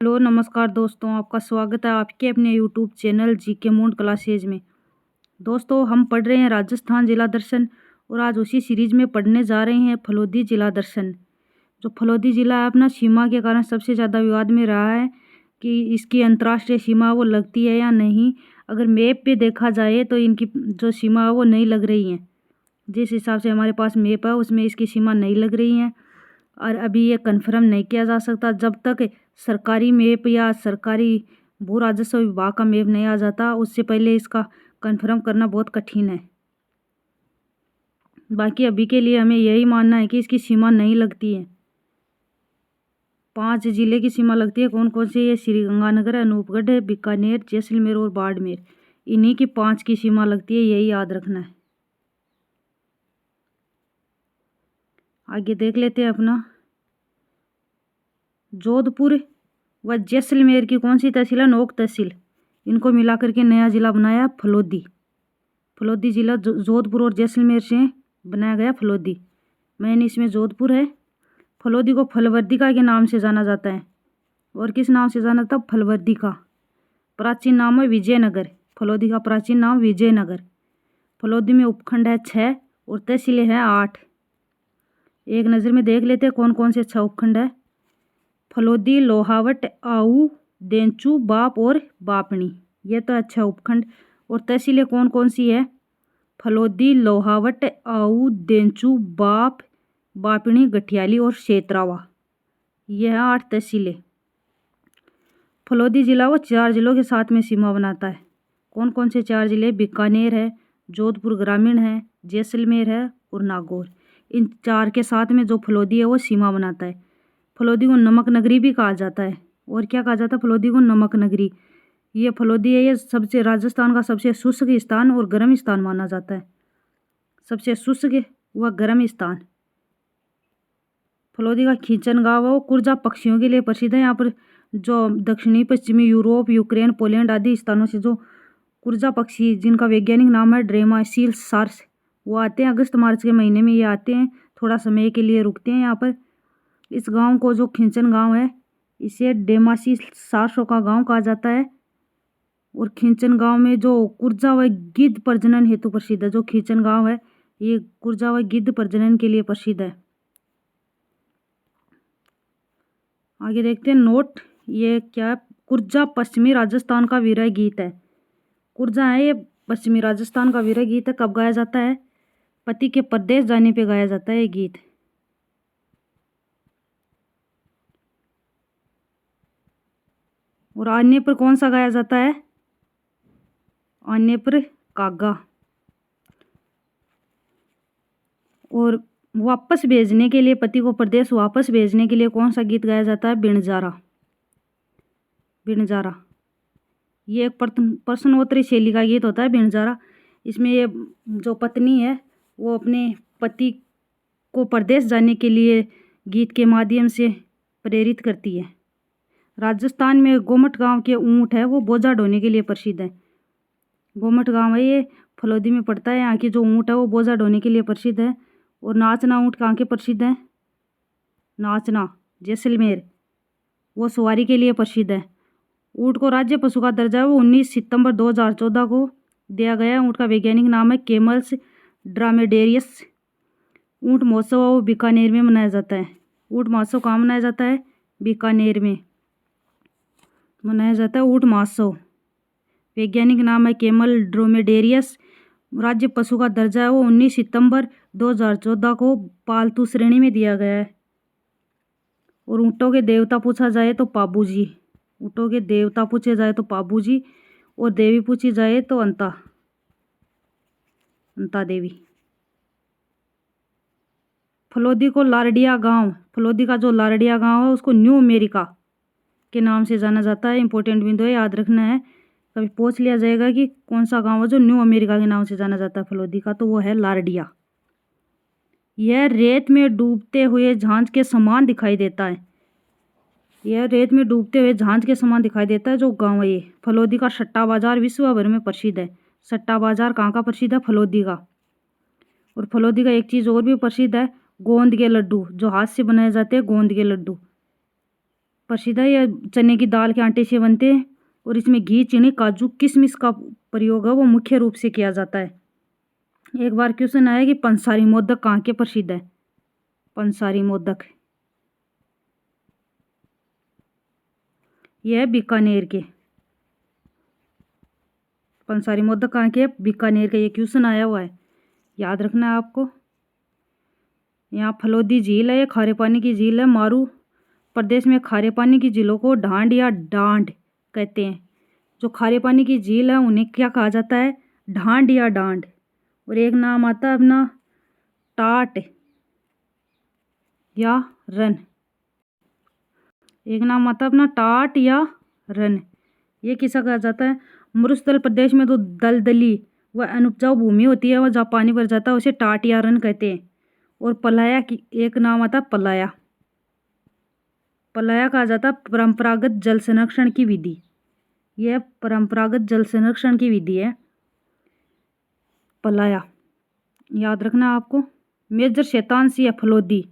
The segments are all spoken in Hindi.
हेलो नमस्कार दोस्तों, आपका स्वागत है आपके अपने YouTube channel GK mood classes में। दोस्तों, हम पढ़ रहे हैं राजस्थान जिला दर्शन और आज उसी सीरीज में पढ़ने जा रहे हैं फलोदी जिला दर्शन। जो फलोदी जिला है अपना सीमा के कारण सबसे ज़्यादा विवाद में रहा है कि इसकी अंतर्राष्ट्रीय सीमा वो लगती है या नहीं। अगर मैप पे देखा जाए तो इनकी जो सीमा है वो नहीं लग रही है। जिस हिसाब से हमारे पास मैप है उसमें इसकी सीमा नहीं लग रही है और अभी ये कन्फर्म नहीं किया जा सकता जब तक सरकारी मैप या सरकारी भू राजस्व विभाग का मैप नहीं आ जाता। उससे पहले इसका कन्फर्म करना बहुत कठिन है। बाकी अभी के लिए हमें यही मानना है कि इसकी सीमा नहीं लगती है। 5 जिले की सीमा लगती है। कौन कौन से? ये श्रीगंगानगर, अनूपगढ़ है, बीकानेर, जैसलमेर और बाड़मेर। इन्हीं की 5 की सीमा लगती है, यही याद रखना है। आगे देख लेते हैं अपना जोधपुर व जैसलमेर की कौन सी तहसील है? नोक तहसील। इनको मिला करके नया जिला बनाया फलोदी। फलोदी जिला जोधपुर और जैसलमेर से बनाया गया फलोदी। मेन इसमें जोधपुर है। फलोदी को फलवर्दिका के नाम से जाना जाता है। और किस नाम से जाना था? फलवर्दिका। प्राचीन नाम है विजयनगर। फलोदी का प्राचीन नाम विजयनगर। फलोदी में उपखंड है 6 और तहसीलें हैं 8। एक नज़र में देख लेते हैं कौन कौन से 6 उपखंड है। फलोदी, लोहावट, आऊ, देंचू, बाप और बापणी। ये तो अच्छा उपखंड। और तहसीलें कौन कौन सी है? फलोदी, लोहावट, आऊ, देंचू, बाप, बापणी, गठियाली और शेतरावा। यह है 8 तहसीलें। फलोदी जिला वो 4 जिलों के साथ में सीमा बनाता है। कौन कौन से 4 जिले? बीकानेर है, जोधपुर ग्रामीण है, जैसलमेर है और नागौर। इन 4 के साथ में जो फलोदी है वो सीमा बनाता है। फलोदी को नमक नगरी भी कहा जाता है। और क्या कहा जाता है? फलोदी को नमक नगरी। ये फलोदी है, ये सबसे राजस्थान का सबसे शुष्क स्थान और गर्म स्थान माना जाता है। सबसे शुष्क व गर्म स्थान। फलोदी का खींचन गाँव है वो कुर्जा पक्षियों के लिए प्रसिद्ध है। यहाँ पर जो दक्षिणी पश्चिमी यूरोप, यूक्रेन, पोलैंड आदि स्थानों से जो कुर्जा पक्षी जिनका वैज्ञानिक नाम है ड्रेमासिल सार्स, वो आते हैं अगस्त मार्च के महीने में। ये आते हैं, थोड़ा समय के लिए रुकते हैं यहाँ पर। इस गांव को जो खिंचन गांव है इसे डेमासी सारसों का गांव कहा जाता है। और खिंचन गांव में जो कुर्जा व गिद्ध प्रजनन हेतु प्रसिद्ध है। जो खिंचन गांव है ये कुर्जा व गिद्ध प्रजनन के लिए प्रसिद्ध है। आगे देखते हैं नोट। ये क्या है? कुर्जा पश्चिमी राजस्थान का वीर गीत है। कुर्जा है ये पश्चिमी राजस्थान का वीर गीत है। कब गाया जाता है? पति के परदेश जाने पे गाया जाता है ये गीत। और आने पर कौन सा गाया जाता है? आने पर कागा। और वापस भेजने के लिए, पति को प्रदेश वापस भेजने के लिए कौन सा गीत गाया जाता है? बिणजारा। बिणजारा ये एक प्रश्नोत्तरी शैली का गीत होता है बिणजारा। इसमें ये जो पत्नी है वो अपने पति को प्रदेश जाने के लिए गीत के माध्यम से प्रेरित करती है। राजस्थान में गोमट गांव के ऊँट है वो बोझा ढोने के लिए प्रसिद्ध है। गोमट गांव है ये फलोदी में पड़ता है। यहाँ की जो ऊँट है वो बोझा ढोने के लिए प्रसिद्ध है। और नाचना ऊँट कहाँ के प्रसिद्ध है? नाचना जैसलमेर, वो सवारी के लिए प्रसिद्ध है। ऊँट को राज्य पशु का दर्जा है वो 19 सितंबर 2014 को दिया गया। ऊँट का वैज्ञानिक नाम है कैमल्स ड्रामेडेरियस। ऊँट महोत्सव वो बीकानेर में मनाया जाता है। ऊँट महोत्सव कहाँ मनाया जाता है? बीकानेर में मनाया जाता है ऊँट महोत्सव। वैज्ञानिक नाम है कैमल ड्रोमेडेरियस। राज्य पशु का दर्जा है वो 19 सितंबर 2014 को पालतू श्रेणी में दिया गया है। और ऊँटों के देवता पूछा जाए तो पाबू जी। ऊँटों के देवता पूछे जाए तो पाबू जी और देवी पूछी जाए तो अंता देवी। फलोदी को लारडिया गांव, फलोदी का जो लारडिया गांव है उसको न्यू अमेरिका के नाम से जाना जाता है। इंपॉर्टेंट बिंदु है, याद रखना है। कभी पूछ लिया जाएगा कि कौन सा गांव है जो न्यू अमेरिका के नाम से जाना जाता है फलोदी का, तो वो है लारडिया। यह रेत में डूबते हुए झांझ के समान दिखाई देता है। यह रेत में डूबते हुए झांझ के समान दिखाई देता है जो गांव है ये। फलोदी का सट्टा बाजार विश्व भर में प्रसिद्ध है। सट्टा बाजार कहाँ का प्रसिद्ध है? फलोदी का। और फलोदी का एक चीज़ और भी प्रसिद्ध है, गोंद के लड्डू, जो हाथ से बनाए जाते हैं गोंद के लड्डू। प्रसिद्ध है। यह चने की दाल के आटे से बनते हैं और इसमें घी, चीनी, काजू, किशमिश का प्रयोग है वो मुख्य रूप से किया जाता है। एक बार क्वेश्चन आया कि पंसारी मोदक कहाँ के प्रसिद्ध है। पंसारी मोदक यह है बीकानेर के। पंसारी मोदक कहाँ के? बीकानेर के। ये क्वेश्चन आया हुआ है, याद रखना है आपको। यहाँ फलोदी झील है, ये खारे पानी की झील है। मारू प्रदेश में खारे पानी की झीलों को ढांड या डांड कहते हैं। जो खारे पानी की झील है उन्हें क्या कहा जाता है? ढांड या डांड। और एक नाम आता है अपना टाट या रन। एक नाम आता है अपना टाट या रन। ये किसा कहा जाता है? मरुस्थल प्रदेश में तो दलदली व अनुपजाऊ भूमि होती है, वह जहाँ पानी भर जाता है उसे टाट या रन कहते हैं। और पलाया की एक नाम आता है पलाया। पलाया कहा जाता है परंपरागत जल संरक्षण की विधि। यह परंपरागत जल संरक्षण की विधि है पलाया, याद रखना आपको। मेजर शैतान सिंह फलोदी,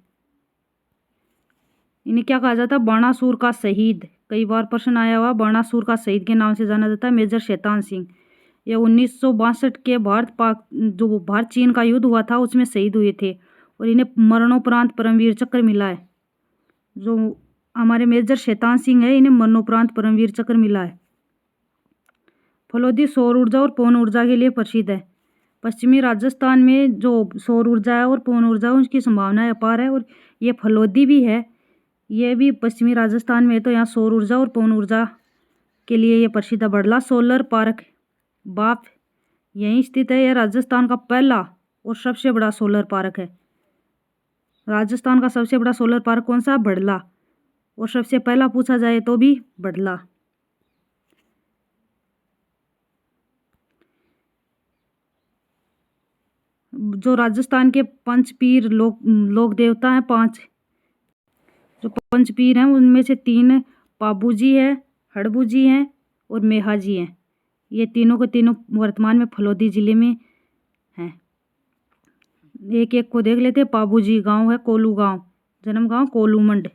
इन्हें क्या कहा जाता है? बाणासुर का शहीद। कई बार प्रश्न आया हुआ, बाणासुर का शहीद के नाम से जाना जाता है मेजर शैतान सिंह। यह 1962 के जो भारत चीन का युद्ध हुआ था उसमें शहीद हुए थे और इन्हें मरणोपरांत परमवीर चक्र मिला है। जो हमारे मेजर शैतान सिंह है इन्हें मरणोपरांत परमवीर चक्र मिला है। फलोदी सौर ऊर्जा और पवन ऊर्जा के लिए प्रसिद्ध है। पश्चिमी राजस्थान में जो सौर ऊर्जा है और पवन ऊर्जा है उसकी संभावनाएं अपार है। और ये फलोदी भी है, यह भी पश्चिमी राजस्थान में है। तो यहाँ सौर ऊर्जा और पवन ऊर्जा के लिए ये प्रसिद्ध है। बड़ला सोलर पार्क बाप यहीं स्थित है। यह राजस्थान का पहला और सबसे बड़ा सोलर पार्क है। राजस्थान का सबसे बड़ा सोलर पार्क कौन सा? बड़ला। और सबसे पहला पूछा जाए तो भी बड़ला। जो राजस्थान के पंचपीर लोक देवता हैं, 5 जो पंचपीर हैं उनमें से 3 पाबूजी है, हड़बूजी हैं और मेहाजी हैं। ये तीनों के तीनों वर्तमान में फलोदी जिले में हैं। एक एक को देख लेते हैं। पाबूजी गांव है कोलू गांव, जन्म गांव कोलूमंड।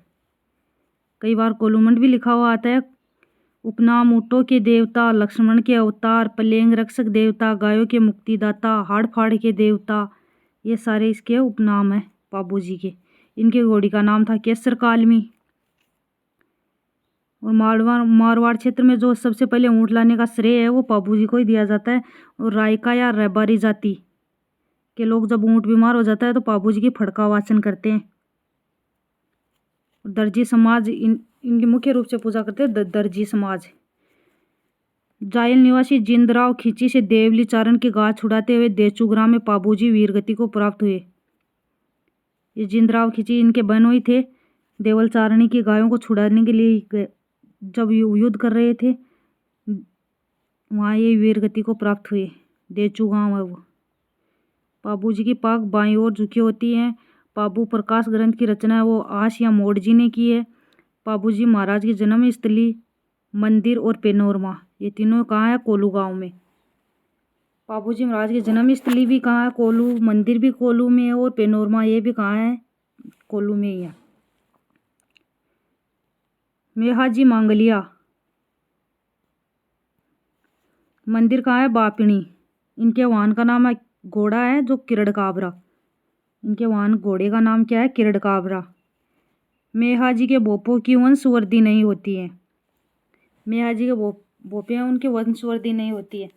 कई बार कोलूमंड भी लिखा हुआ आता है। उपनाम ऊँटों के देवता, लक्ष्मण के अवतार, प्लेग रक्षक देवता, गायों के मुक्तिदाता, हाड़ फाड़ के देवता, ये सारे इसके उपनाम हैं पाबूजी के। इनके घोड़ी का नाम था केसर कालमी। और मारवाड़ क्षेत्र में जो सबसे पहले ऊँट लाने का श्रेय है वो पाबूजी को ही दिया जाता है। और रायका या रबारी जाति के लोग जब ऊँट बीमार हो जाता है तो पाबूजी की फड़का वाचन करते हैं। दर्जी समाज इनकी मुख्य रूप से पूजा करते हैं। दर्जी समाज। जायल निवासी जिंदराव खिची से देवली चारण की गाय छुड़ाते हुए देचू ग्राम में पाबूजी वीरगति को प्राप्त हुए। ये जिंदराव खिची इनके बनोई थे। देवल चारणी की गायों को छुड़ाने के लिए जब युद्ध कर रहे थे वहाँ ये वीरगति को प्राप्त हुए। देचू गांव है वो। पाबूजी की पाग बाईं ओर झुकी होती है। पाबू प्रकाश ग्रंथ की रचना है वो आश या मोड़जी ने की है। पाबूजी महाराज की जन्म स्थली, मंदिर और पेनोरमा, ये तीनों कहाँ है? कोलू गांव में। पाबूजी महाराज की जन्म स्थली भी कहाँ है? कोलू। मंदिर भी कोलू में है और पेनोरमा ये भी कहाँ है? कोलू में ही है। मेहाजी मांगलिया मंदिर कहाँ है? बापिणी। इनके वाहन का नाम है घोड़ा है जो किरड़ काबरा। इनके वाहन घोड़े का नाम क्या है? किरड़ काबरा। मेहाजी के भोपों की वंशवृद्धि नहीं होती है। मेहाजी के भोपे हैं उनकी वंशवृद्धि नहीं होती है।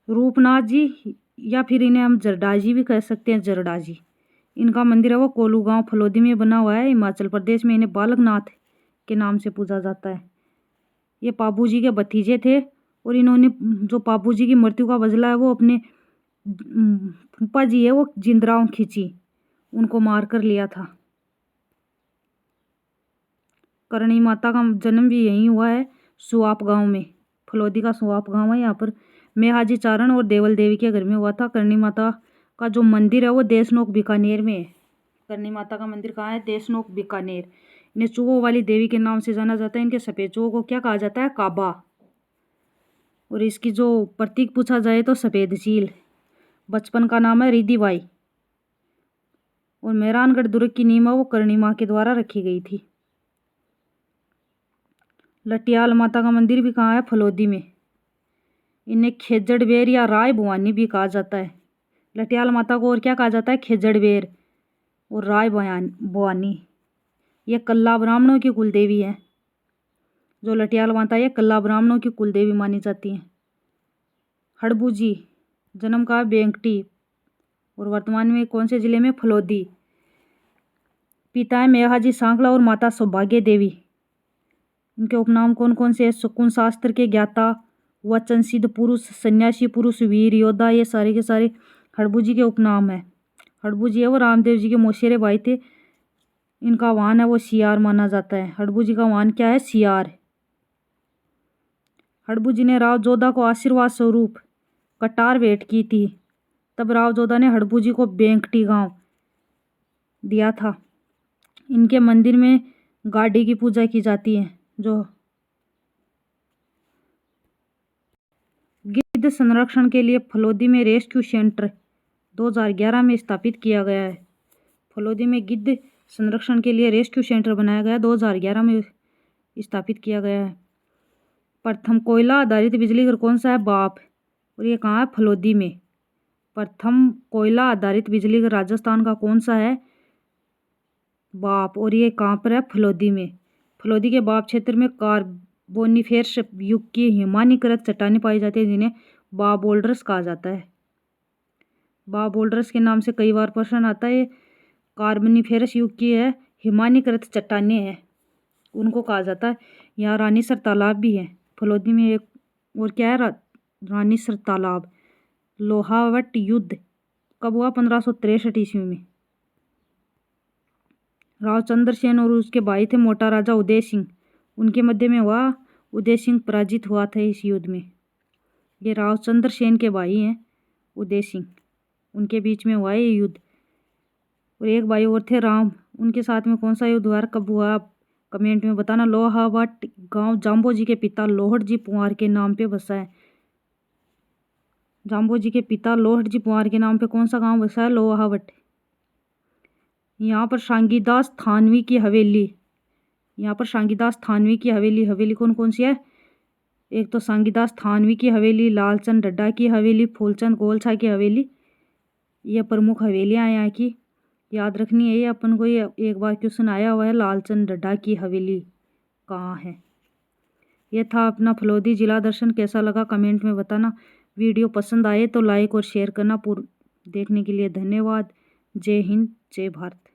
रूपनाथ जी या फिर इन्हें हम जरडाजी भी कह सकते हैं। जरडाजी इनका मंदिर है वो कोलू गांव फलोदी में बना हुआ है हिमाचल प्रदेश में। इन्हें बालकनाथ के नाम से पूजा जाता है। ये पाबूजी के भतीजे थे और इन्होंने जो पाबूजी की मृत्यु का बदला है वो अपने फूफा जी है वो जिंदराव खिची उनको मार कर लिया था। करणी माता का जन्म भी यहीं हुआ है सुआप गांव में। फलोदी का सुआप गांव है। यहाँ पर मेहाजी चारण और देवल देवी के घर में हुआ था। करणी माता का जो मंदिर है वो देशनोक बीकानेर में है। करणी माता का मंदिर कहाँ है? देशनोक बीकानेर। इन्हें चूहों वाली देवी के नाम से जाना जाता है। इनके सफ़ेद चूहों को क्या कहा जाता है? काबा। और इसकी जो प्रतीक पूछा जाए तो सफ़ेद चील। बचपन का नाम है रिद्धि बाई। और मेहरानगढ़ दुर्ग की नींव वो करणी माँ के द्वारा रखी गई थी। लटियाल माता का मंदिर भी कहाँ है? फलोदी में। इन्हें खेजड़बेर या राय भवानी भी कहा जाता है। लटियाल माता को और क्या कहा जाता है? खेजड़बेर और राय भवानी। ये कल्ला ब्राह्मणों की कुलदेवी है। जो लटियाल माता है कल्ला ब्राह्मणों की कुलदेवी मानी जाती है। हड़बूजी जन्म का बेंकटी और वर्तमान में कौन से जिले में? फलोदी। पिता है मेघाजी सांकला और माता सौभाग्य देवी। इनके उपनाम कौन कौन से हैं? शकुन शास्त्र के ज्ञाता, वचन सिद्ध पुरुष, सन्यासी पुरुष, वीर योद्धा, ये सारे के सारे हड़बूजी के उपनाम है। हड़बूजी है वो रामदेव जी के मौसेरे भाई थे। इनका वाहन है वो सियार माना जाता है। हड़बूजी का वाहन क्या है? सियार। हड़बूजी ने राव जोधा को आशीर्वाद स्वरूप कटार भेंट की थी। तब राव जोधा ने हड़बूजी को बेंकटी गांव दिया था। इनके मंदिर में गाड़ी की पूजा की जाती है। जो गिद्ध संरक्षण के लिए फलोदी में रेस्क्यू सेंटर 2011 में स्थापित किया गया है। फलोदी में गिद्ध संरक्षण के लिए रेस्क्यू सेंटर बनाया गया, 2011 में स्थापित किया गया है। प्रथम कोयला आधारित बिजली घर कौन सा है? बाप। और ये कहाँ है? फलोदी में। प्रथम कोयला आधारित बिजली घर राजस्थान का कौन सा है? बाप। और ये कहाँ पर है? फलोदी में। फलोदी के बाप क्षेत्र में कार्बोनिफेरस युग की हिमानीकृत चट्टानें पाई जाती है, जिन्हें बा बोल्डर्स कहा जाता है। बा बोल्डर्स के नाम से कई बार प्रश्न आता है। कार्बोनिफेरस युग की है, हिमानीकृत चट्टानें हैं, उनको कहा जाता है। यहाँ रानीसर तालाब भी है फलोदी में। एक और क्या है? रानीसर तालाब। लोहावट युद्ध कब हुआ? 1563 ईस्वी में। राव चंद्रसेन और उसके भाई थे मोटा राजा उदय सिंह, उनके मध्य में हुआ। उदय सिंह पराजित हुआ था इस युद्ध में। ये राव चंद्रसेन के भाई हैं उदय सिंह, उनके बीच में हुआ ये युद्ध। और एक भाई और थे राम, उनके साथ में कौन सा युद्ध हुआ, कब हुआ? कमेंट में बताना। लोहावट गांव जाम्बोजी के पिता लोहट जी पुंवार के नाम पे बसा है। जाम्बोजी के पिता लोहट जी पुंवार के नाम पे कौन सा गांव बसा है? लोहावट। यहाँ पर शांगिदास थानवी की हवेली। यहाँ पर शांगिदास थानवी की हवेली। हवेली कौन कौन सी है? एक तो शांगिदास थानवी की हवेली, लालचंद ढड्डा की हवेली, फूलचंद गोलछा की हवेली। ये प्रमुख हवेलियाँ हैं यहाँ की, याद रखनी है। ये अपन को ये एक बार क्वेश्चन आया हुआ है, लालचंद ढड्डा की हवेली कहाँ है। ये था अपना फलोदी जिला दर्शन। कैसा लगा कमेंट में बताना। वीडियो पसंद आए तो लाइक और शेयर करना। पूर्ण देखने के लिए धन्यवाद। जय हिंद, जय भारत।